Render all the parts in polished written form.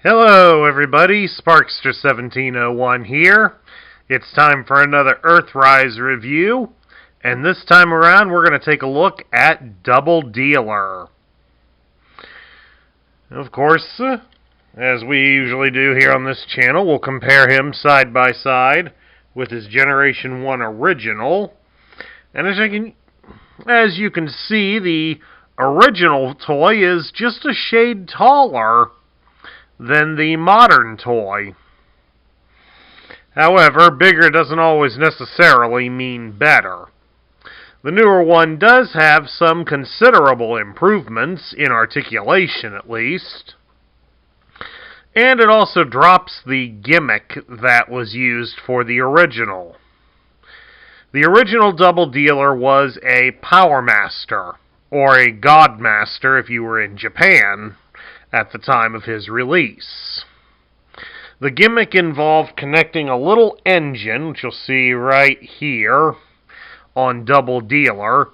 Hello everybody, Sparkster1701 here. It's time for another Earthrise review, and this time around we're going to take a look at Doubledealer. Of course, as we usually do here on this channel, we'll compare him side by side with his Generation 1 original. And as you can see, the original toy is just a shade taller than the modern toy. However, bigger doesn't always necessarily mean better. The newer one does have some considerable improvements, in articulation at least. And it also drops the gimmick that was used for the original. The original Doubledealer was a Power Master, or a God Master if you were in Japan, at the time of his release. The gimmick involved connecting a little engine, which you'll see right here on Doubledealer,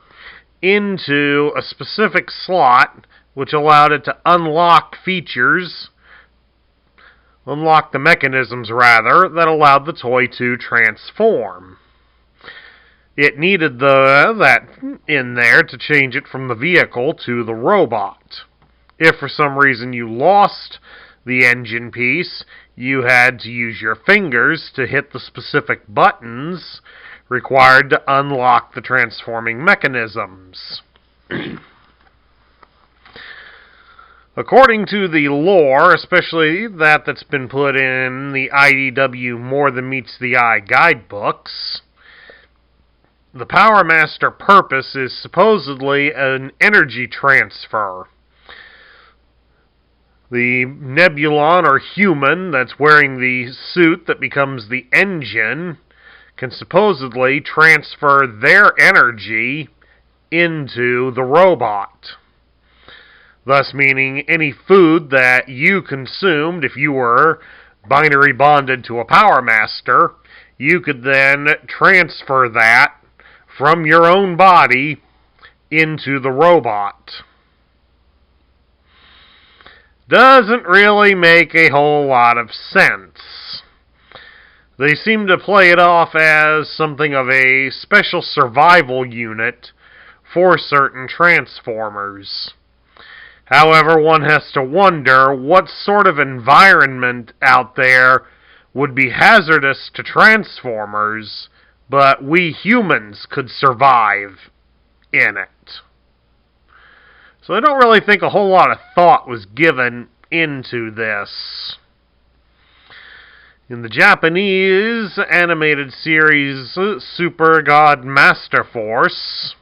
into a specific slot, which allowed it to unlock the mechanisms that allowed the toy to transform. It needed that in there to change it from the vehicle to the robot. If for some reason you lost the engine piece, you had to use your fingers to hit the specific buttons required to unlock the transforming mechanisms. According to the lore, especially that's been put in the IDW More Than Meets the Eye guidebooks, the Power Master purpose is supposedly an energy transfer. The Nebulon or human that's wearing the suit that becomes the engine can supposedly transfer their energy into the robot. Thus meaning any food that you consumed, if you were binary bonded to a Power Master, you could then transfer that from your own body into the robot. Doesn't really make a whole lot of sense. They seem to play it off as something of a special survival unit for certain Transformers. However, one has to wonder what sort of environment out there would be hazardous to Transformers, but we humans could survive in it. So I don't really think a whole lot of thought was given into this. In the Japanese animated series Super God Master Force,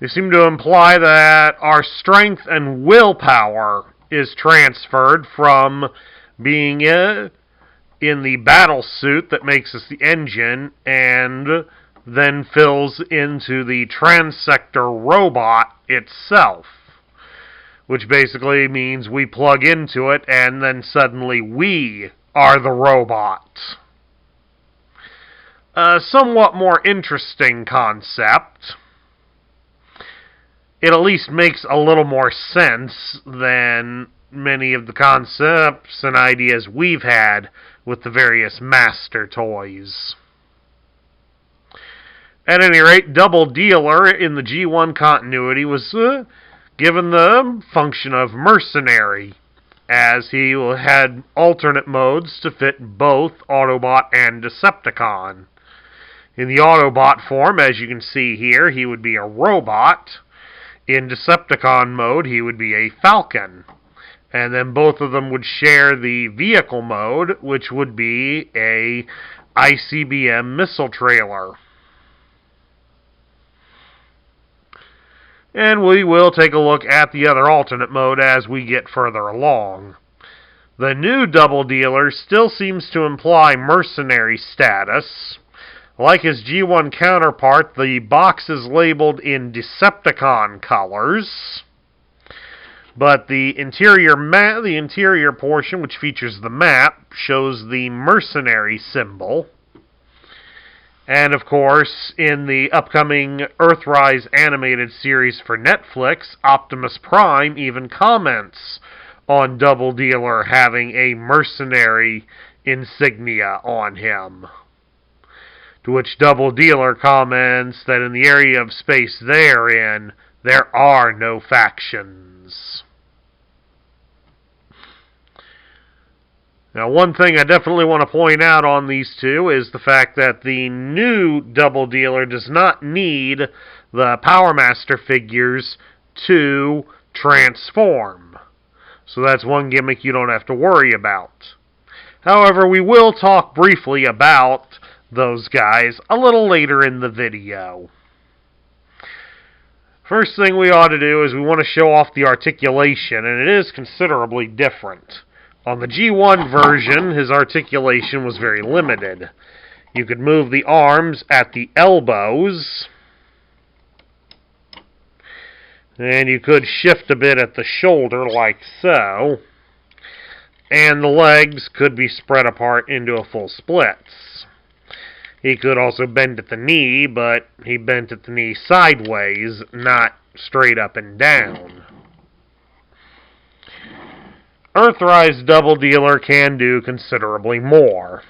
they seem to imply that our strength and willpower is transferred from being in the battle suit that makes us the engine and then fills into the transector robot itself, which basically means we plug into it and then suddenly we are the robot. A somewhat more interesting concept. It at least makes a little more sense than many of the concepts and ideas we've had with the various Master toys. At any rate, Doubledealer in the G1 continuity was given the function of mercenary, as he had alternate modes to fit both Autobot and Decepticon. In the Autobot form, as you can see here, he would be a robot. In Decepticon mode, he would be a Falcon. And then both of them would share the vehicle mode, which would be a ICBM missile trailer. And we will take a look at the other alternate mode as we get further along. The new Doubledealer still seems to imply mercenary status. Like his G1 counterpart, the box is labeled in Decepticon colors, but the interior portion, which features the map, shows the mercenary symbol. And of course, in the upcoming Earthrise animated series for Netflix, Optimus Prime even comments on Doubledealer having a mercenary insignia on him. To which Doubledealer comments that in the area of space they're in, there are no factions. Now, one thing I definitely want to point out on these two is the fact that the new Doubledealer does not need the Power Master figures to transform. So that's one gimmick you don't have to worry about. However, we will talk briefly about those guys a little later in the video. First thing we ought to do is we want to show off the articulation, and it is considerably different. On the G1 version, his articulation was very limited. You could move the arms at the elbows, and you could shift a bit at the shoulder like so, and the legs could be spread apart into a full splits. He could also bend at the knee, but he bent at the knee sideways, not straight up and down. Earthrise Doubledealer can do considerably more.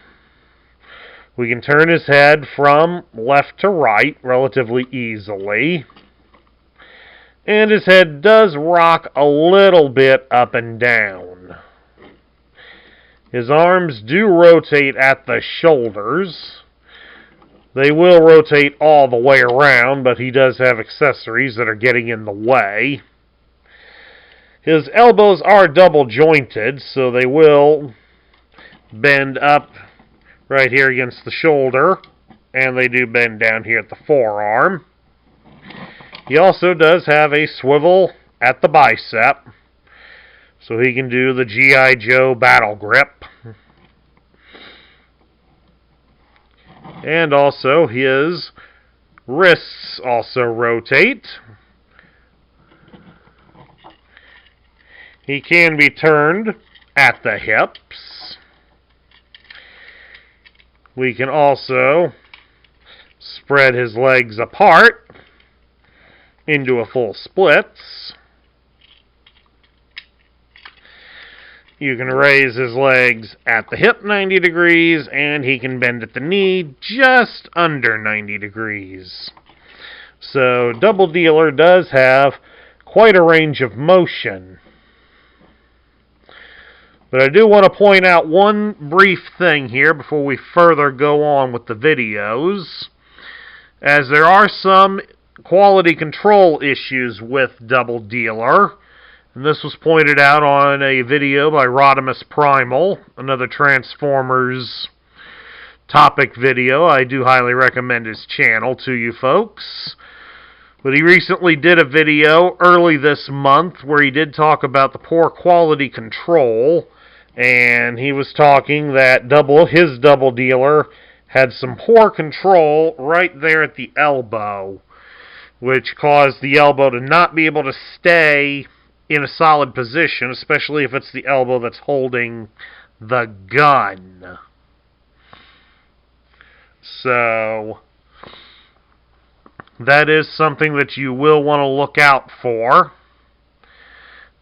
We can turn his head from left to right relatively easily. And his head does rock a little bit up and down. His arms do rotate at the shoulders. They will rotate all the way around, but he does have accessories that are getting in the way. His elbows are double jointed, so they will bend up right here against the shoulder, and they do bend down here at the forearm. He also does have a swivel at the bicep, so he can do the G.I. Joe battle grip. And also his wrists also rotate. He can be turned at the hips. We can also spread his legs apart into a full splits. You can raise his legs at the hip 90 degrees, and he can bend at the knee just under 90 degrees. So Doubledealer does have quite a range of motion. But I do want to point out one brief thing here before we further go on with the videos, as there are some quality control issues with Doubledealer, and this was pointed out on a video by Rodimus Primal, another Transformers topic video. I do highly recommend his channel to you folks. But he recently did a video early this month where he did talk about the poor quality control, and he was talking that his Doubledealer had some poor control right there at the elbow, which caused the elbow to not be able to stay in a solid position, especially if it's the elbow that's holding the gun. So that is something that you will want to look out for.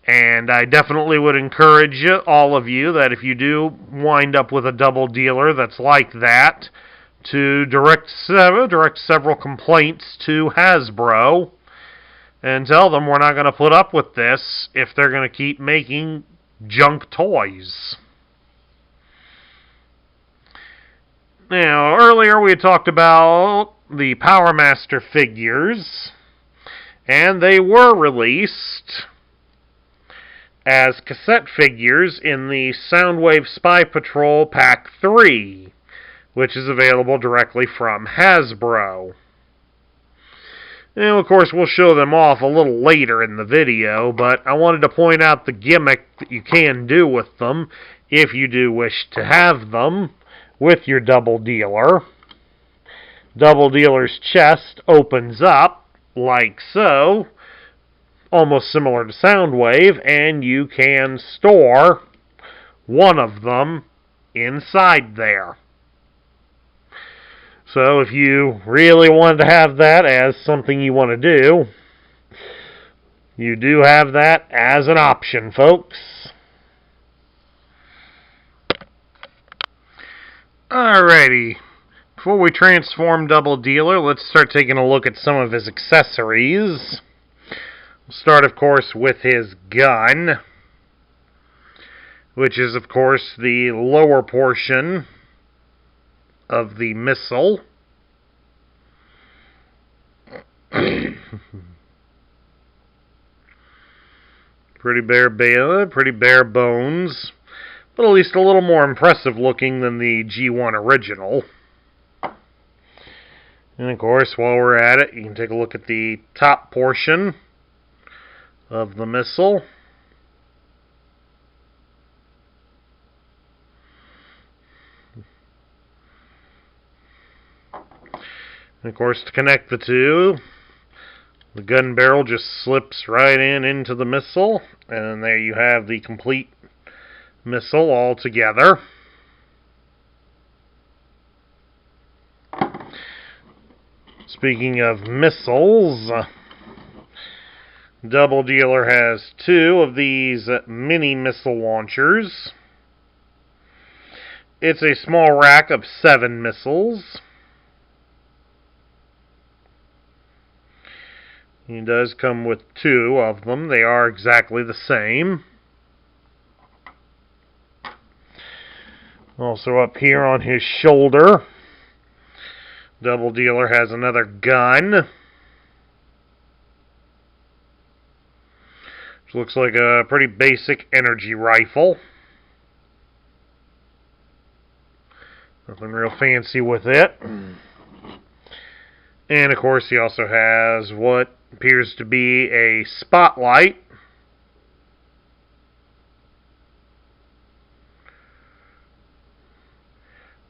And I definitely would encourage you, all of you, that if you do wind up with a Doubledealer that's like that, to direct several complaints to Hasbro and tell them we're not going to put up with this if they're going to keep making junk toys. Now, earlier we had talked about the Power Master figures, and they were released as cassette figures in the Soundwave Spy Patrol Pack 3, which is available directly from Hasbro. And of course we'll show them off a little later in the video, but I wanted to point out the gimmick that you can do with them if you do wish to have them with your Doubledealer. Doubledealer's chest opens up like so, almost similar to Soundwave, and you can store one of them inside there. So if you really wanted to have that as something you want to do, you do have that as an option, folks. Alrighty. Before we transform Doubledealer, let's start taking a look at some of his accessories. We'll start, of course, with his gun, which is, of course, the lower portion of the missile. Pretty bare bones, but at least a little more impressive looking than the G1 original. And of course, while we're at it, you can take a look at the top portion of the missile. And of course, to connect the two, the gun barrel just slips right into the missile, and there you have the complete missile all together. Speaking of missiles, Doubledealer has two of these mini missile launchers. It's a small rack of 7 missiles. He does come with 2 of them. They are exactly the same. Also up here on his shoulder, Doubledealer has another gun, which looks like a pretty basic energy rifle. Nothing real fancy with it. And of course he also has what appears to be a spotlight.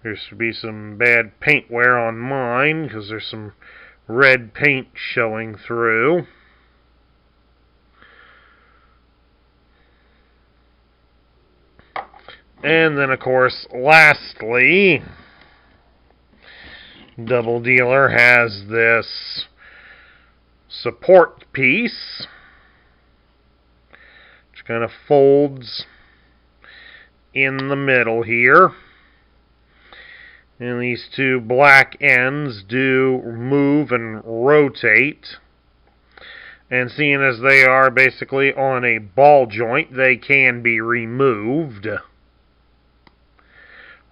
There should be some bad paint wear on mine because there's some red paint showing through. And then of course, lastly, Doubledealer has this support piece, which kind of folds in the middle here. And these 2 black ends do move and rotate. And seeing as they are basically on a ball joint, they can be removed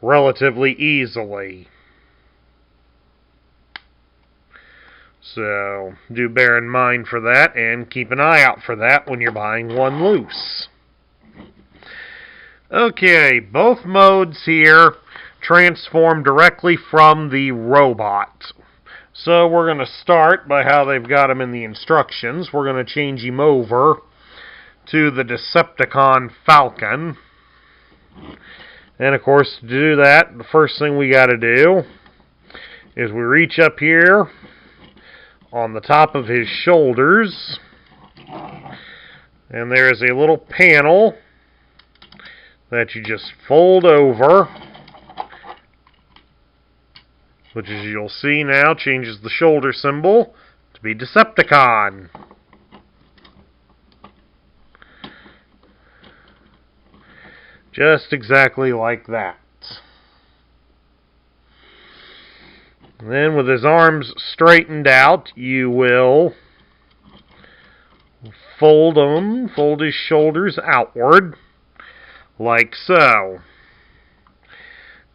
relatively easily. So, do bear in mind for that, and keep an eye out for that when you're buying one loose. Okay, both modes here transform directly from the robot. So, we're going to start by how they've got him in the instructions. We're going to change him over to the Decepticon Falcon. And, of course, to do that, the first thing we got to do is we reach up here on the top of his shoulders, and there is a little panel that you just fold over, which, as you'll see now, changes the shoulder symbol to be Decepticon. Just exactly like that. And then with his arms straightened out, you will fold his shoulders outward, like so.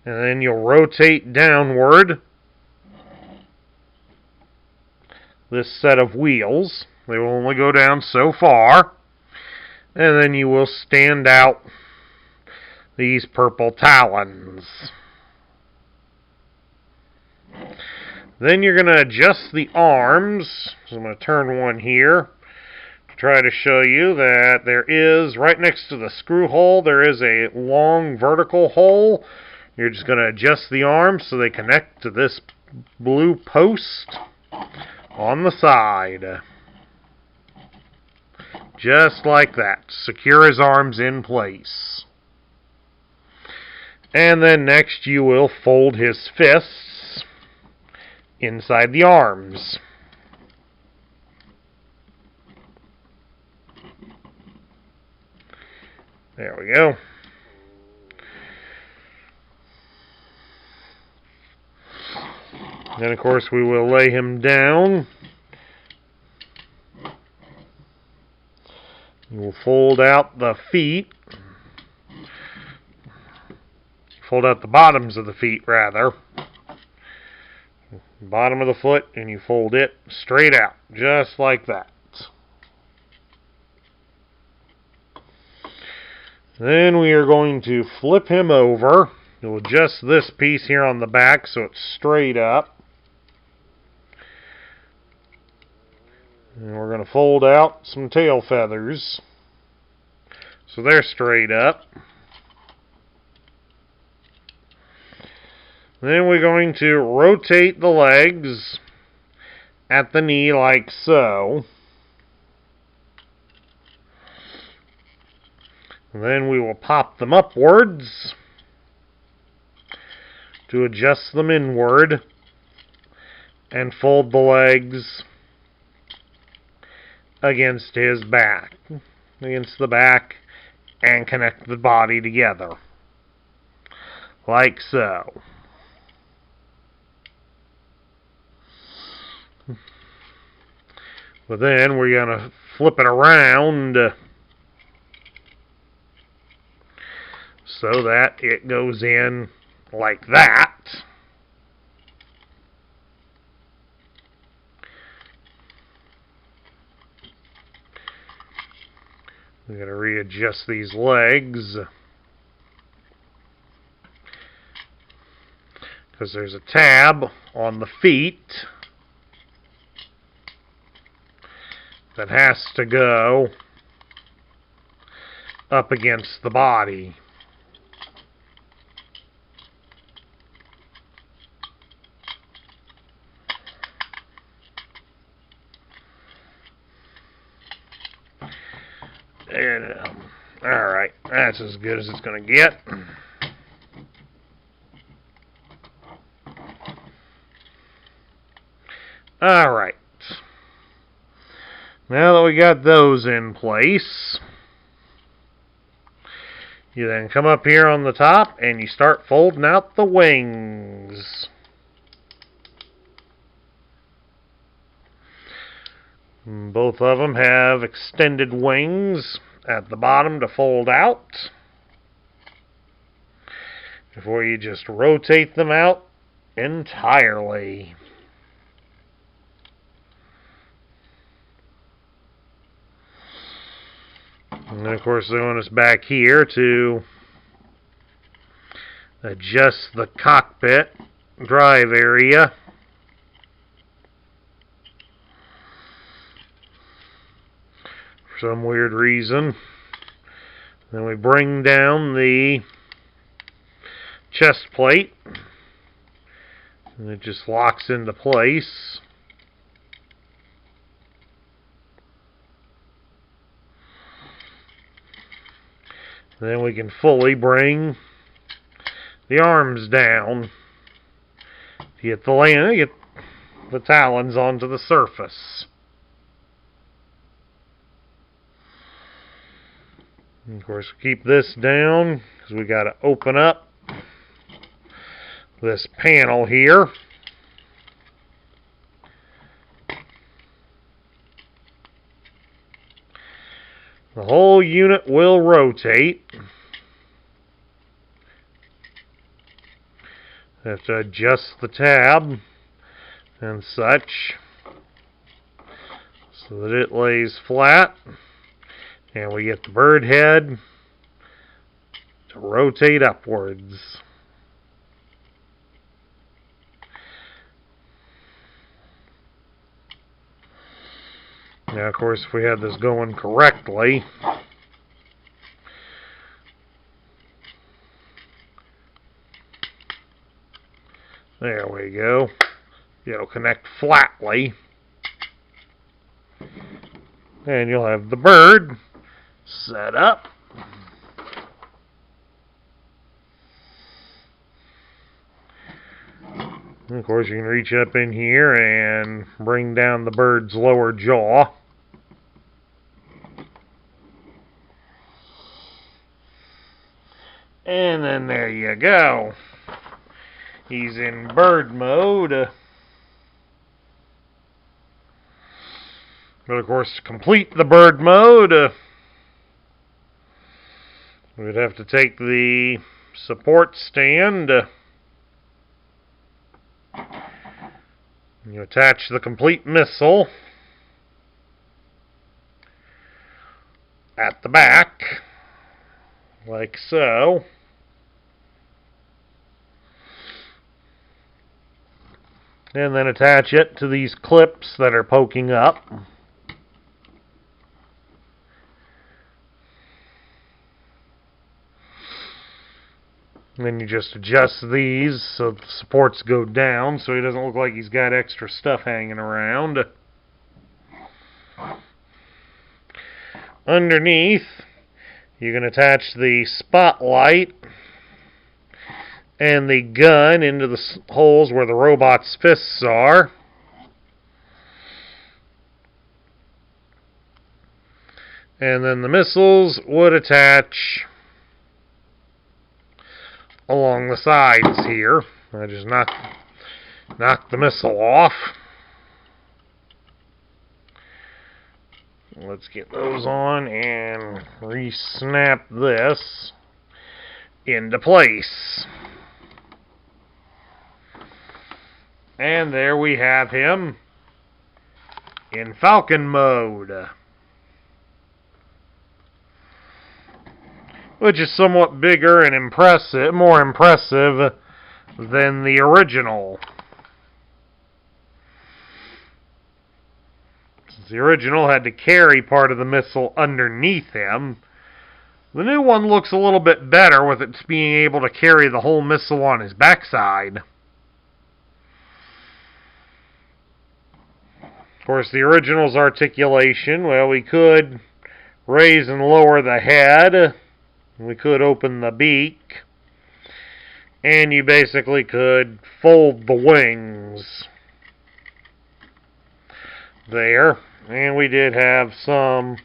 And then you'll rotate downward this set of wheels. They will only go down so far. And then you will stand out these purple talons. Then you're going to adjust the arms. So I'm going to turn one here to try to show you that there is, right next to the screw hole, there is a long vertical hole. You're just going to adjust the arms so they connect to this blue post on the side. Just like that. Secure his arms in place. And then next you will fold his fists inside the arms. There we go. Then, of course, we will lay him down. We'll fold out the feet. Fold out the bottoms of the feet, rather. Bottom of the foot, and you fold it straight out, just like that. Then we are going to flip him over. We'll adjust this piece here on the back so it's straight up. And we're going to fold out some tail feathers so they're straight up. Then we're going to rotate the legs at the knee like so. And then we will pop them upwards to adjust them inward and fold the legs against his back, against the back, and connect the body together like so. But then we're going to flip it around so that it goes in like that. We're going to readjust these legs because there's a tab on the feet that has to go up against the body. And, alright, that's as good as it's going to get. Alright. Now that we got those in place, you then come up here on the top and you start folding out the wings. Both of them have extended wings at the bottom to fold out before you just rotate them out entirely. And then, of course, they want us back here to adjust the cockpit drive area. For some weird reason. Then we bring down the chest plate. And it just locks into place. Then we can fully bring the arms down to get the talons onto the surface. And of course, keep this down because we got to open up this panel here. The whole unit will rotate. Have to adjust the tab and such so that it lays flat. And we get the bird head to rotate upwards. Now, of course, if we had this going correctly, there we go. It'll connect flatly. And you'll have the bird set up. And of course, you can reach up in here and bring down the bird's lower jaw. And then there you go. He's in bird mode. But of course, to complete the bird mode, we'd have to take the support stand. You attach the complete missile at the back, like so. And then attach it to these clips that are poking up. And then you just adjust these so the supports go down so he doesn't look like he's got extra stuff hanging around. Underneath, you can attach the spotlight and the gun into the holes where the robot's fists are. And then the missiles would attach along the sides here. I just knock the missile off. Let's get those on and re-snap this into place. And there we have him in Falcon Mode, which is somewhat bigger and more impressive than the original. Since the original had to carry part of the missile underneath him, the new one looks a little bit better with it being able to carry the whole missile on his backside. Of course, the original's articulation, well, we could raise and lower the head. We could open the beak, and you basically could fold the wings there. And we did have some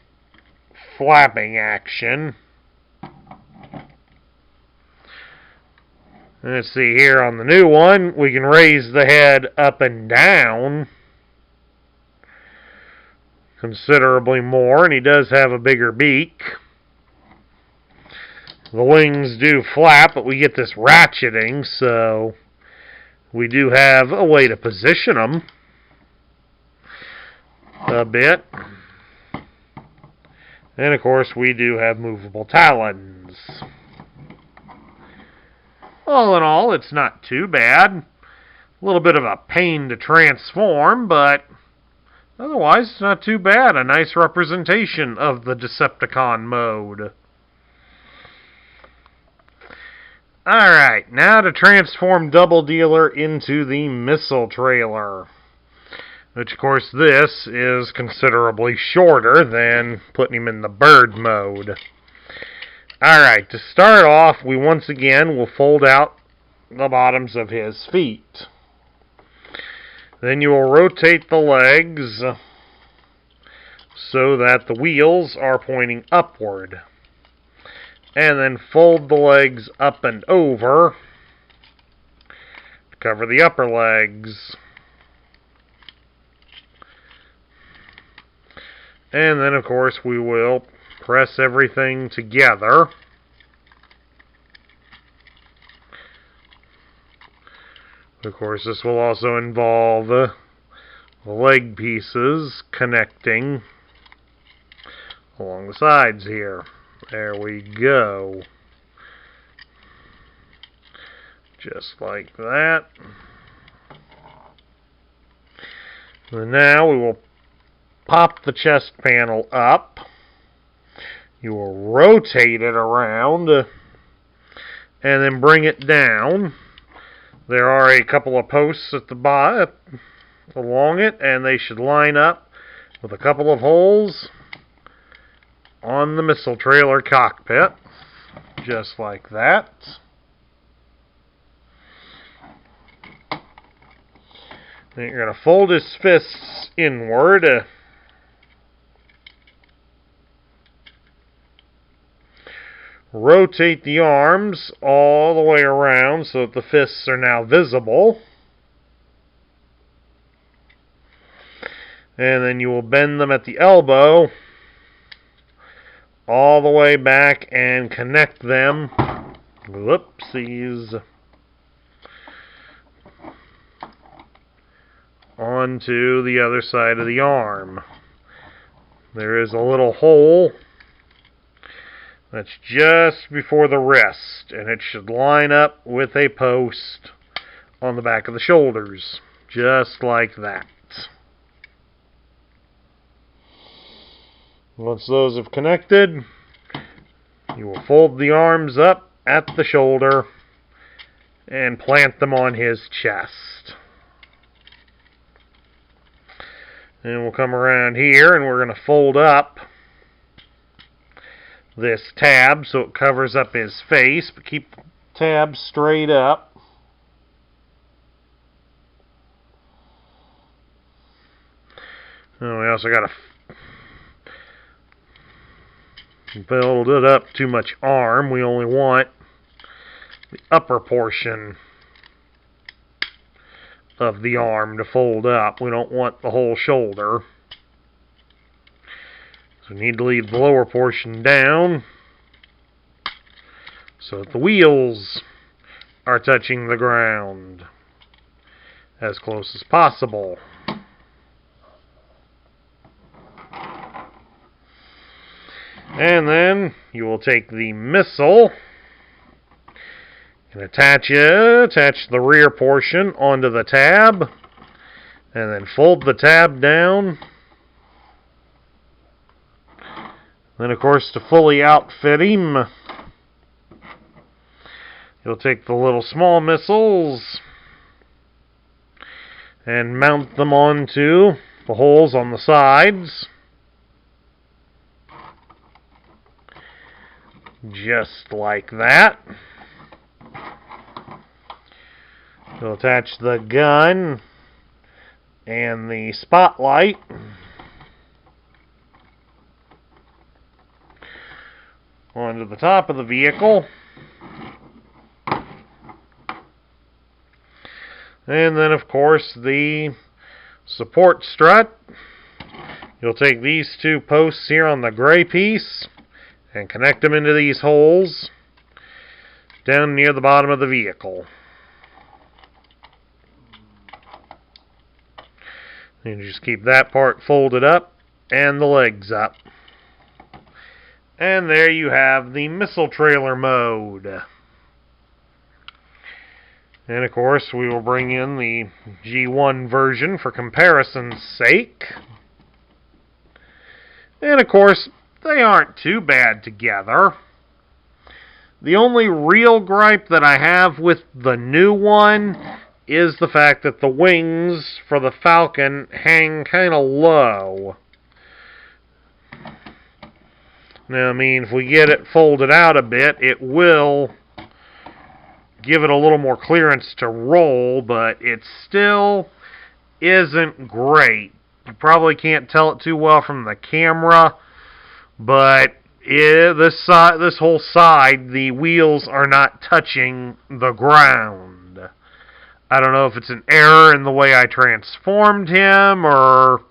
flapping action. And let's see here on the new one, we can raise the head up and down considerably more, and he does have a bigger beak. The wings do flap, but we get this ratcheting, so we do have a way to position them a bit. And of course, we do have movable talons. All in all, it's not too bad. A little bit of a pain to transform, but otherwise, it's not too bad. A nice representation of the Decepticon mode. Alright, now to transform Doubledealer into the missile trailer. Which, of course, this is considerably shorter than putting him in the bird mode. Alright, to start off, we once again will fold out the bottoms of his feet. Then you will rotate the legs so that the wheels are pointing upward. And then fold the legs up and over to cover the upper legs. And then, of course, we will press everything together. Of course, this will also involve the leg pieces connecting along the sides here. There we go. Just like that. And now we will pop the chest panel up. You will rotate it around and then bring it down. There are a couple of posts at the bottom along it, and they should line up with a couple of holes on the missile trailer cockpit, just like that. Then you're going to fold his fists inward. Rotate the arms all the way around so that the fists are now visible. And then you will bend them at the elbow all the way back and connect them. Whoopsies. Onto the other side of the arm. There is a little hole that's just before the wrist, and it should line up with a post on the back of the shoulders, just like that. Once those have connected, you will fold the arms up at the shoulder and plant them on his chest. And we'll come around here and we're going to fold up this tab so it covers up his face, but keep the tab straight up. And we also got to build it up too much arm. We only want the upper portion of the arm to fold up. We don't want the whole shoulder. So we need to leave the lower portion down so that the wheels are touching the ground as close as possible. And then you will take the missile and attach the rear portion onto the tab, and then fold the tab down. Then, of course, to fully outfit him, you'll take the little small missiles and mount them onto the holes on the sides. Just like that. You'll attach the gun and the spotlight onto the top of the vehicle. And then, of course, the support strut. You'll take these two posts here on the gray piece and connect them into these holes down near the bottom of the vehicle. And you just keep that part folded up and the legs up. And there you have the missile trailer mode. And of course we will bring in the G1 version for comparison's sake. And of course they aren't too bad together. The only real gripe that I have with the new one is the fact that the wings for the Falcon hang kind of low. Now, I mean, if we get it folded out a bit, it will give it a little more clearance to roll, but it still isn't great. You probably can't tell it too well from the camera, but this whole side, the wheels are not touching the ground. I don't know if it's an error in the way I transformed him, or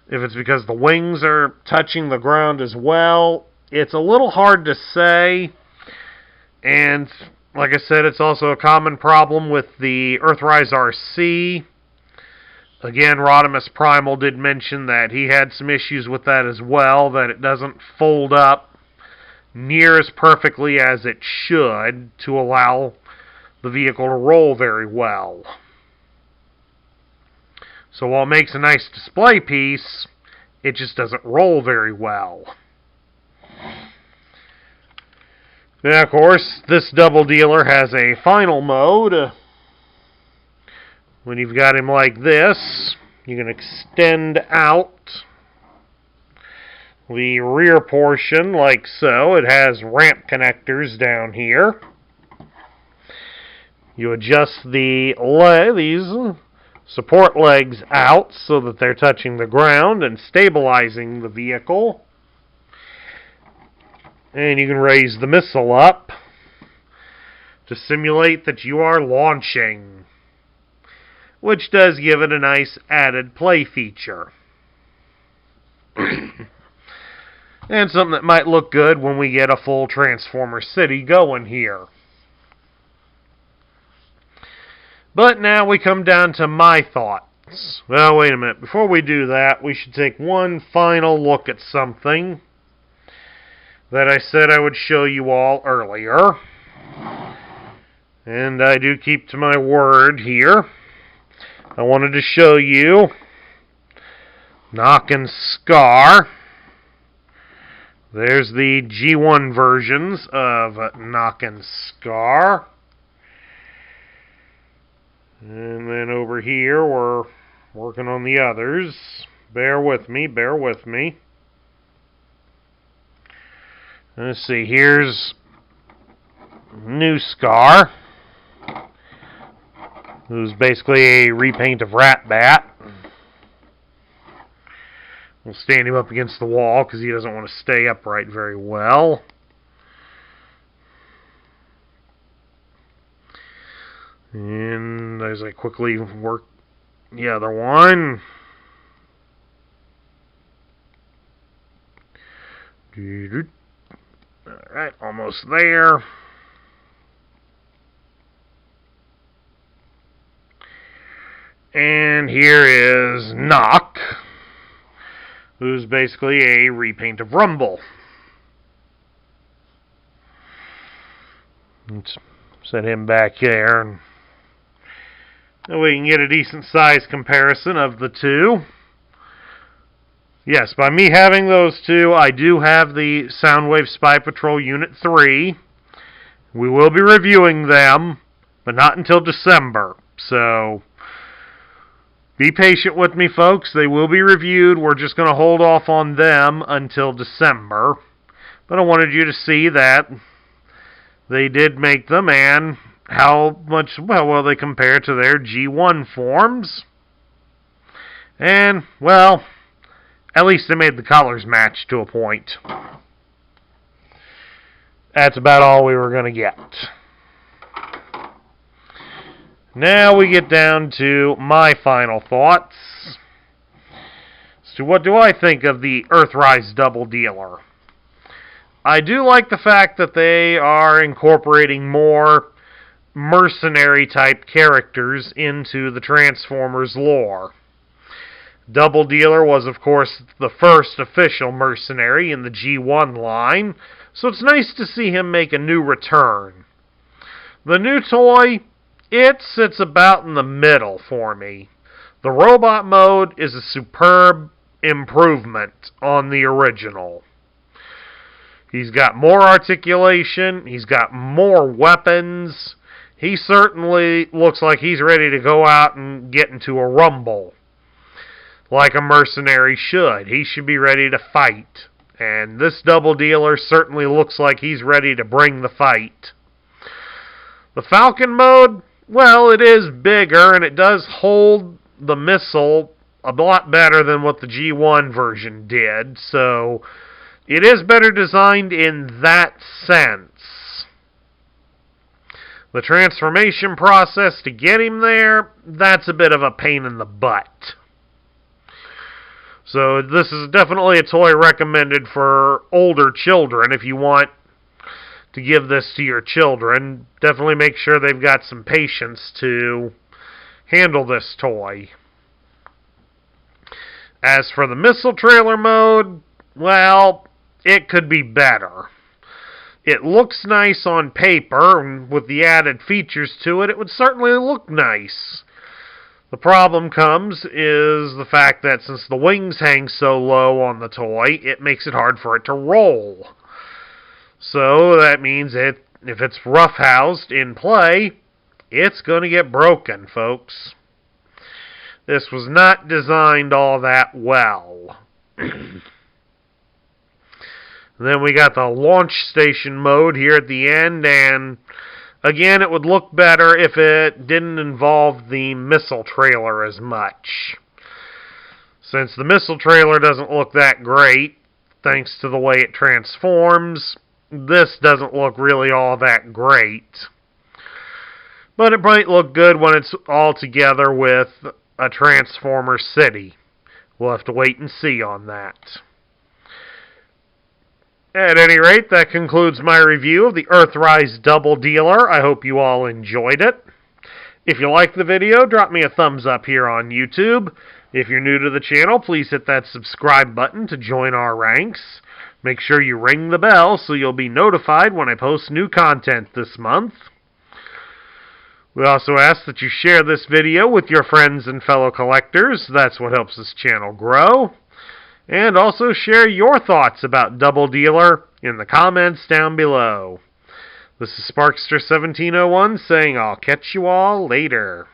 if it's because the wings are touching the ground as well. It's a little hard to say, and like I said, it's also a common problem with the Earthrise RC. Again, Rodimus Primal did mention that he had some issues with that as well, that it doesn't fold up near as perfectly as it should to allow the vehicle to roll very well. So while it makes a nice display piece, it just doesn't roll very well. Now, of course, this double dealer has a final mode. When you've got him like this, you can extend out the rear portion like so. It has ramp connectors down here. You adjust these support legs out so that they're touching the ground and stabilizing the vehicle. And you can raise the missile up to simulate that you are launching, which does give it a nice added play feature. and something that might look good when we get a full Transformer City going here. But now we come down to my thoughts. Well, wait a minute. Before we do that, we should take one final look at something that I said I would show you all earlier. And I do keep to my word here. I wanted to show you Knock and Scar. There's the G1 versions of Knock and Scar. And then over here, we're working on the others. Bear with me, bear with me. Let's see, here's New Scar, who's basically a repaint of Rat-Bat. We'll stand him up against the wall because he doesn't want to stay upright very well. And as I quickly work the other one. Alright, almost there. And here is Knock, who's basically a repaint of Rumble. Let's set him back there, and we can get a decent size comparison of the two. Yes, by me having those two, I do have the Soundwave Spy Patrol Unit 3. We will be reviewing them, but not until December. So, be patient with me, folks. They will be reviewed. We're just going to hold off on them until December. But I wanted you to see that they did make them and how well they compare to their G1 forms. And, well, at least they made the colors match to a point. That's about all we were going to get. Now we get down to my final thoughts. So what do I think of the Earthrise Doubledealer? I do like the fact that they are incorporating more mercenary-type characters into the Transformers lore. Doubledealer was, of course, the first official mercenary in the G1 line, so it's nice to see him make a new return. The new toy, it sits about in the middle for me. The robot mode is a superb improvement on the original. He's got more articulation, he's got more weapons. He certainly looks like he's ready to go out and get into a rumble, like a mercenary should. He should be ready to fight. And this Doubledealer certainly looks like he's ready to bring the fight. The Falcon Mode, well, it is bigger, and it does hold the missile a lot better than what the G1 version did. So, it is better designed in that sense. The transformation process to get him there, that's a bit of a pain in the butt. So this is definitely a toy recommended for older children. If you want to give this to your children, definitely make sure they've got some patience to handle this toy. As for the missile trailer mode, well, it could be better. It looks nice on paper, and with the added features to it, it would certainly look nice. The problem comes is the fact that since the wings hang so low on the toy, it makes it hard for it to roll. So that means if it's roughhoused in play, it's going to get broken, folks. This was not designed all that well. Then we got the launch station mode here at the end, and again, it would look better if it didn't involve the missile trailer as much. Since the missile trailer doesn't look that great, thanks to the way it transforms, this doesn't look really all that great. But it might look good when it's all together with a Transformer City. We'll have to wait and see on that. At any rate, that concludes my review of the Earthrise Doubledealer. I hope you all enjoyed it. If you liked the video, drop me a thumbs up here on YouTube. If you're new to the channel, please hit that subscribe button to join our ranks. Make sure you ring the bell so you'll be notified when I post new content this month. We also ask that you share this video with your friends and fellow collectors. That's what helps this channel grow. And also share your thoughts about Double Dealer in the comments down below. This is Sparkster1701 saying I'll catch you all later.